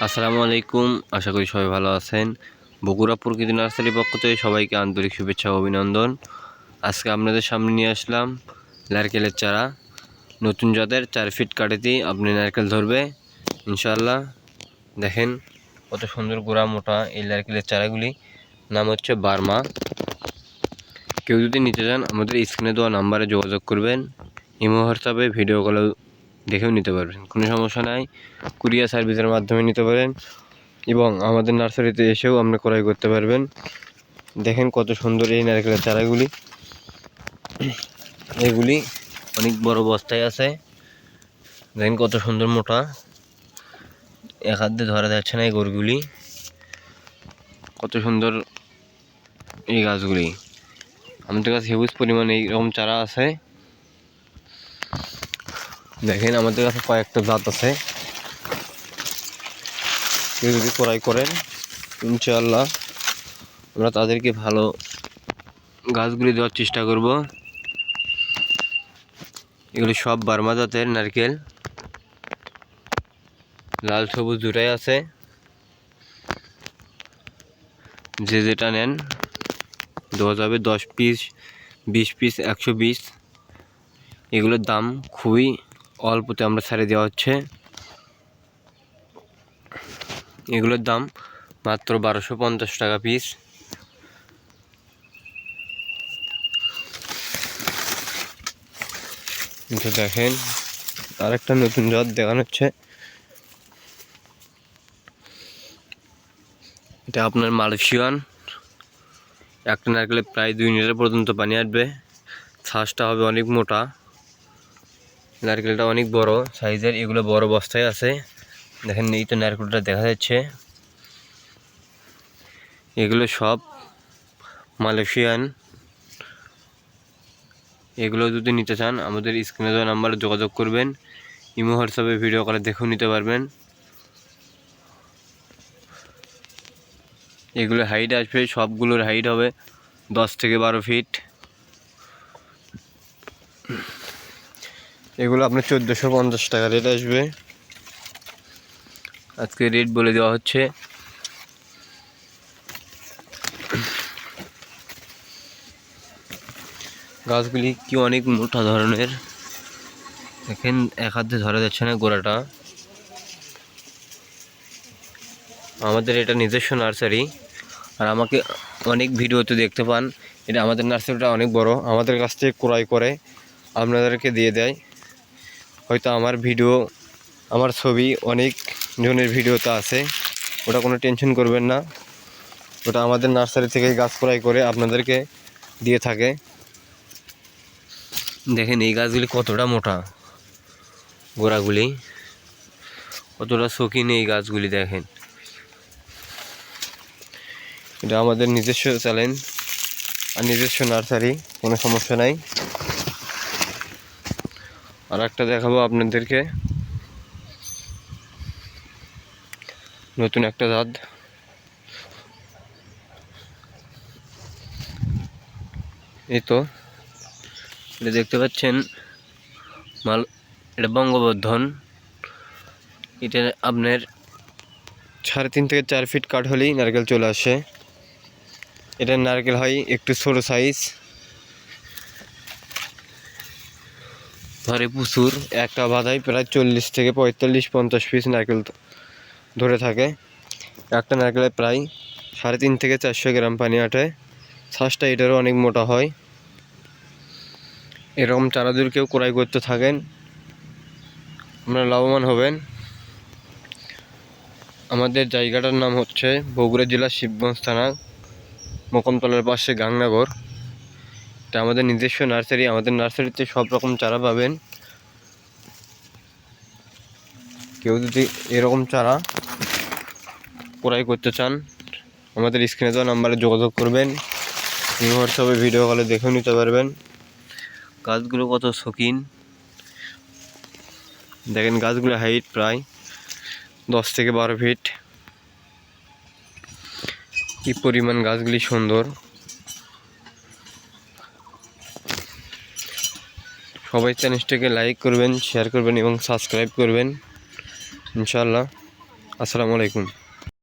আসসালামু আলাইকুম। আশা করি সবাই ভালো আছেন। বগুড়া প্রকৃতি নার্সারির পক্ষ থেকে সবাইকে আন্তরিক শুভেচ্ছা ও অভিনন্দন। আজকে আপনাদের সামনে নিয়ে আসলাম নারকেলের চারা। নতুন জাতের 4 ফিট কাঠেতেই আপনি নারকেল ধরবে ইনশাআল্লাহ। দেখেন কত সুন্দর গোড়া মোটা এই নারকেলের চারাগুলি। নাম হচ্ছে বার্মা। কেউ যদি নিতে চান আমাদের স্ক্রিনে দেওয়া নাম্বারে যোগাযোগ করবেন। ইমো হোয়াটসঅ্যাপে ভিডিও কলে দেখেও নিতে পারবেন, কোনো সমস্যা নাই। কুরিয়ার সার্ভিসের মাধ্যমে নিতে পারেন এবং আমাদের নার্সারিতে এসেও আপনি ক্রয় করতে পারবেন। দেখেন কত সুন্দর এই নারকেলের চারাগুলি। এগুলি অনেক বড় বস্তায় আছে। দেখেন কত সুন্দর মোটা, এক হাত দিয়ে ধরা যাচ্ছে না এই গরগুলি। কত সুন্দর এই গাছগুলি। আমাদের কাছে হিউজ পরিমাণে এইরকম চারা আছে। দেখেন আমাদের কাছে কয়েকটা জাত আছে। কেউ যদি ক্রয় করেন ইনশাআল্লাহ আমরা তাদেরকে ভালো গাছগুলি দেওয়ার চেষ্টা করব। এগুলি সব বার্মা জাতের নারকেল, লাল সবুজ দুটাই আছে। যে যেটা নেন দেওয়া যাবে, 10 পিস 20 পিস 120। এগুলোর দাম খুবই অল্পতে আমরা ছাড়ে দেওয়া হচ্ছে। এগুলোর দাম মাত্র 1250 টাকা পিস। কিন্তু দেখেন আরেকটা নতুন জাত দেখানো হচ্ছে। এটা আপনার মালয়েশিয়ান। একটা নারকেলে প্রায় 2 লিটার পর্যন্ত পানি আসবে। ছাঁচটা হবে অনেক মোটা, নারকেলটা অনেক বড় সাইজের। এগুলো বড় বস্তায় আছে। দেখেন এই তো নারকেলটা দেখা যাচ্ছে। এগুলো সব মালয়েশিয়ান। এগুলো যদি নিতে চান আমাদের স্ক্রিনে দেওয়া নাম্বারে যোগাযোগ করবেন। ইমো হোয়াটসঅ্যাপে ভিডিও কলে দেখেও নিতে পারবেন। এগুলো হাইট আসবে, সবগুলোর হাইট হবে 10 থেকে 12 ফিট। এগুলো আপনার 1450 টাকা রেট আসবে। আজকে রেট বলে দেওয়া হচ্ছে। গাছগুলি কি অনেক মোটা ধরনের। দেখেন এক হাতে ধরা যাচ্ছে না গোড়াটা। আমাদের এটা নিজস্ব নার্সারি, আর আমাকে অনেক ভিডিওতে দেখতে পান এটা আমাদের নার্সারিটা অনেক বড়। আমাদের কাছ থেকে ক্রয় করে আপনাদেরকে দিয়ে দেয়। হয়তো আমার ভিডিও, আমার ছবি অনেক জনের ভিডিওতে আছে, ওটা কোনো টেনশন করবেন না। ওটা আমাদের নার্সারি থেকে গাছ ক্রয় করে আপনাদেরকে দিয়ে থাকে। দেখেন এই গাছগুলি কতটা মোটা, গোড়াগুলি কতটা শৌখিন এই গাছগুলি। দেখেন এটা আমাদের নিজস্ব চ্যালেঞ্জ আর নিজস্ব নার্সারি, কোনো সমস্যা নাই। আর একটা দেখাবো আপনাদেরকে, নতুন একটা জাত। এই তো এটা দেখতে পাচ্ছেন এটা বঙ্গবর্ধন। এটা আপনার 3.5 থেকে 4 ফিট কাঠ হলেই নারকেল চলে আসে। এটা নারকেল হয় একটু ছোটো সাইজ, ধরে প্রচুর। একটা বাধায় প্রায় 40 থেকে 45-50 পিস নারকেল ধরে থাকে। একটা নারকেলে প্রায় 3.5 থেকে 400 গ্রাম পানি আটে। শ্বাসটা এটারও অনেক মোটা হয়। এরকম চারা যদি কেউ ক্রয় করতে থাকেন আপনারা লাভবান হবেন। আমাদের জায়গাটার নাম হচ্ছে বগুড়া জেলা শিবগঞ্জ থানা, মোকমতলার পাশে গাংনগর। এটা আমাদের নিজস্ব নার্সারি। আমাদের নার্সারিতে সব রকম চারা পাবেন। কেউ যদি এরকম চারা ক্রয় করতে চান আমাদের স্ক্রিনে দেওয়া নাম্বারে যোগাযোগ করবেন। হোয়াটসঅ্যাপে ভিডিও কলে দেখেও নিতে পারবেন। গাছগুলো কত শৌখিন। দেখেন গাছগুলো হাইট প্রায় 10 থেকে 12 ফিট। কি পরিমাণ গাছগুলি সুন্দর। সবাই চ্যানেলটাকে লাইক করবেন, শেয়ার করবেন এবং সাবস্ক্রাইব করবেন ইনশাআল্লাহ। আসসালামু আলাইকুম।